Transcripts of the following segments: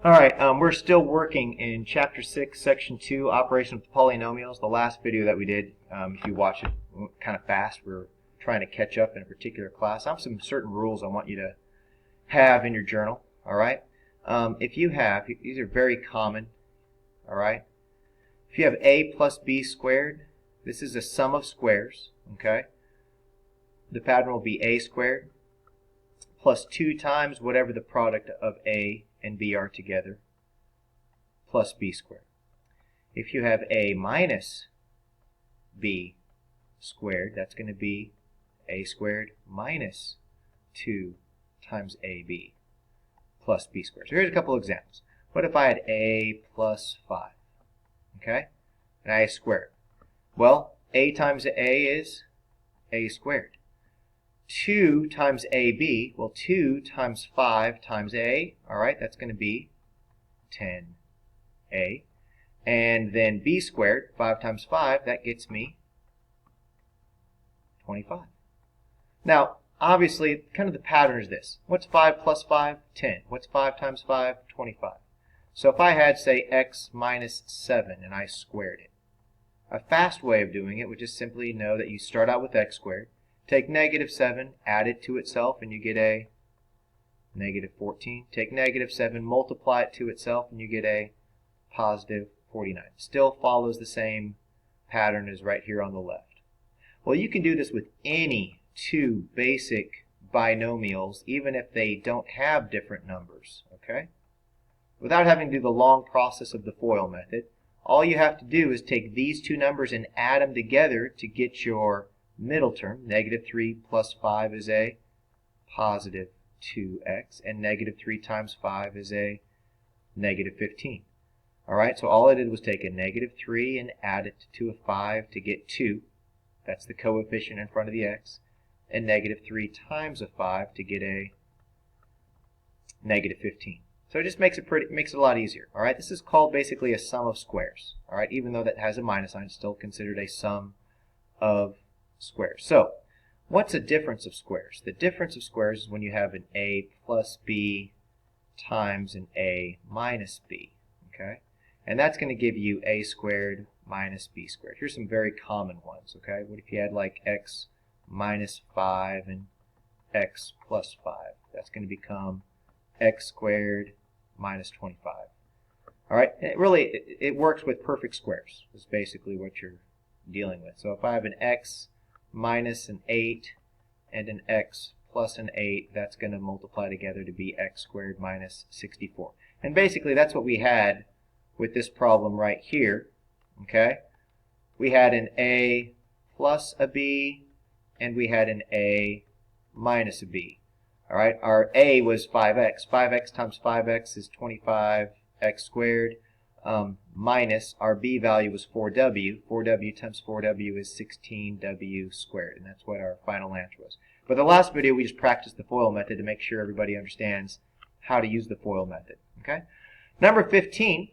All right, we're still working in Chapter 6, Section 2, Operation with Polynomials. The last video that we did, if you watch it kind of fast, we're trying to catch up in a particular class. I have some certain rules I want you to have in your journal, all right? If you have, these are very common, all right? If you have a plus b squared, this is a sum of squares, okay? The pattern will be a squared plus 2 times whatever the product of a and b are together, plus b squared. If you have a minus b squared, that's going to be a squared minus 2 times ab plus b squared. So here's a couple examples. What if I had a plus 5? Okay? And I squared. Well, a times a is a squared. 2 times ab, well, 2 times 5 times a, all right, that's going to be 10a. And then b squared, 5 times 5, that gets me 25. Now, obviously, kind of the pattern is this. What's 5 plus 5? 10. What's 5 times 5? 25. So if I had, say, x minus 7 and I squared it, a fast way of doing it would just simply know that you start out with x squared, take negative 7, add it to itself, and you get a negative 14. Take negative 7, multiply it to itself, and you get a positive 49. Still follows the same pattern as right here on the left. Well, you can do this with any two basic binomials, even if they don't have different numbers, okay? Without having to do the long process of the FOIL method, all you have to do is take these two numbers and add them together to get your middle term. Negative 3 plus 5 is a positive 2x, and negative 3 times 5 is a negative 15. All right, so all I did was take a negative 3 and add it to a 5 to get 2. That's the coefficient in front of the x. And negative 3 times a 5 to get a negative 15. So it just makes it a lot easier. All right, this is called basically a sum of squares. All right, even though that has a minus sign, it's still considered a sum of squares. So, what's a difference of squares? The difference of squares is when you have an a plus b times an a minus b, okay? And that's going to give you a squared minus b squared. Here's some very common ones, okay? What if you had like x minus 5 and x plus 5? That's going to become x squared minus 25. All right, and it works with perfect squares. That's basically what you're dealing with. So if I have an x minus an 8 and an x plus an 8, that's going to multiply together to be x squared minus 64. And basically that's what we had with this problem right here. Okay? We had an a plus a b and we had an a minus a b. All right? Our a was 5x. 5x times 5x is 25x squared. Minus our b value was 4w. 4w times 4w is 16w squared, and that's what our final answer was. But the last video we just practiced the FOIL method to make sure everybody understands how to use the FOIL method. Okay? Number 15,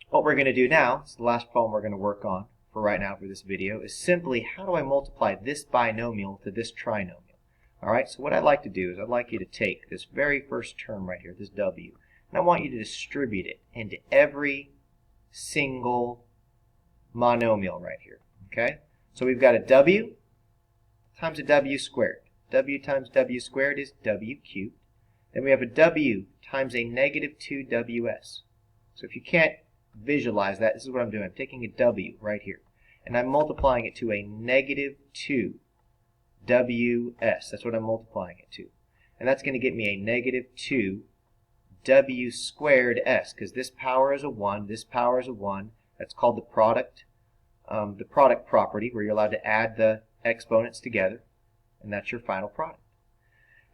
what we're going to do now, it's the last problem we're going to work on for right now for this video, is simply how do I multiply this binomial to this trinomial? All right, so what I'd like to do is I'd like you to take this very first term right here, this w, and I want you to distribute it into every single monomial right here, okay? So we've got a w times a w squared. W times w squared is w cubed. Then we have a w times a negative 2ws. So if you can't visualize that, this is what I'm doing. I'm taking a w right here, and I'm multiplying it to a negative 2ws. That's what I'm multiplying it to. And that's going to get me a negative 2 w squared s, because this power is a 1, this power is a 1. That's called the product property, where you're allowed to add the exponents together, and that's your final product.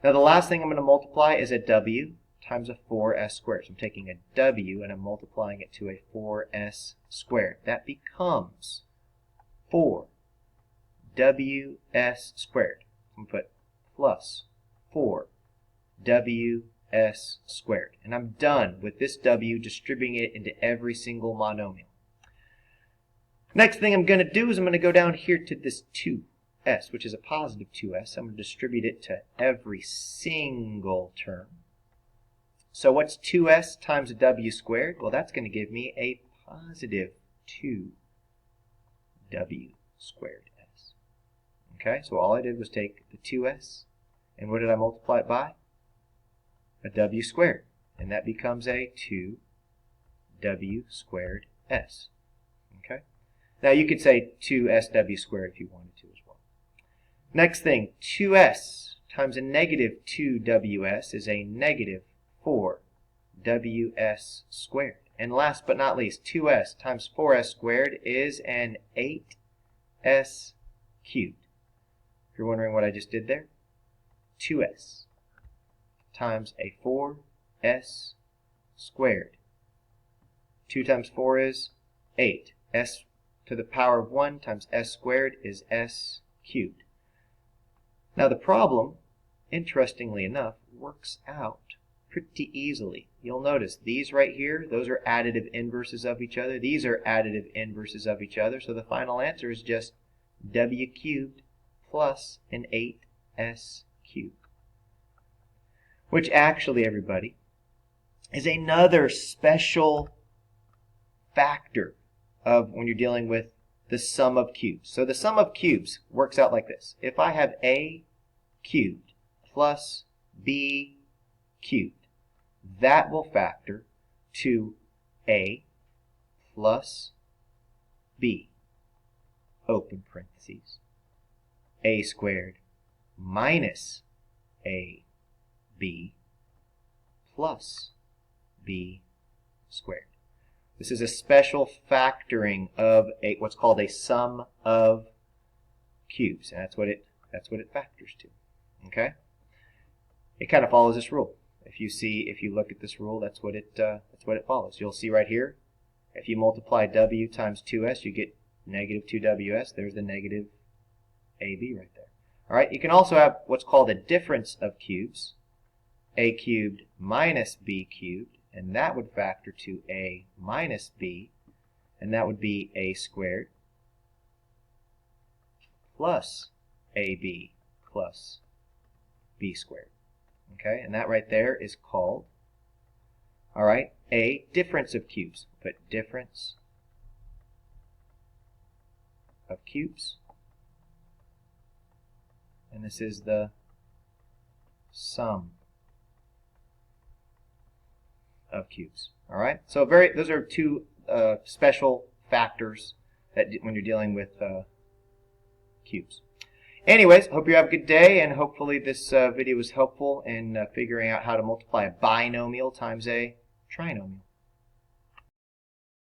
Now the last thing I'm going to multiply is a w times a 4s squared. So I'm taking a w and I'm multiplying it to a 4s squared. That becomes 4ws squared. I'm going to put plus 4ws squared. And I'm done with this w, distributing it into every single monomial. Next thing I'm going to do is I'm going to go down here to this 2s, which is a positive 2s. I'm going to distribute it to every single term. So what's 2s times a w squared? Well, that's going to give me a positive 2w squared s. Okay, so all I did was take the 2s, and what did I multiply it by? A w squared. And that becomes a 2w squared s. Okay? Now you could say 2sw squared if you wanted to as well. Next thing, 2s times a negative 2ws is a negative 4ws squared. And last but not least, 2s times 4s squared is an 8s cubed. If you're wondering what I just did there, 2s times a 4s squared. 2 times 4 is 8. S to the power of 1 times s squared is s cubed. Now the problem, interestingly enough, works out pretty easily. You'll notice these right here, those are additive inverses of each other. These are additive inverses of each other. So the final answer is just w cubed plus an 8s cubed. Which actually, everybody, is another special factor of when you're dealing with the sum of cubes. So the sum of cubes works out like this. If I have a cubed plus b cubed, that will factor to a plus b, open parentheses, a squared minus a b plus b squared. This is a special factoring of what's called a sum of cubes, and that's what it factors to. Okay? It kind of follows this rule. If you look at this rule, that's what it follows. You'll see right here, if you multiply w times 2s, you get negative 2ws. There's the negative ab right there. All right. You can also have what's called a difference of cubes, a cubed minus b cubed, and that would factor to a minus b, and that would be a squared plus ab plus b squared. Okay, and that right there is called, all right, a difference of cubes. Put difference of cubes, and this is the sum of cubes. All right, so those are two special factors that when you're dealing with cubes. Anyways, hope you have a good day, and hopefully this video was helpful in figuring out how to multiply a binomial times a trinomial.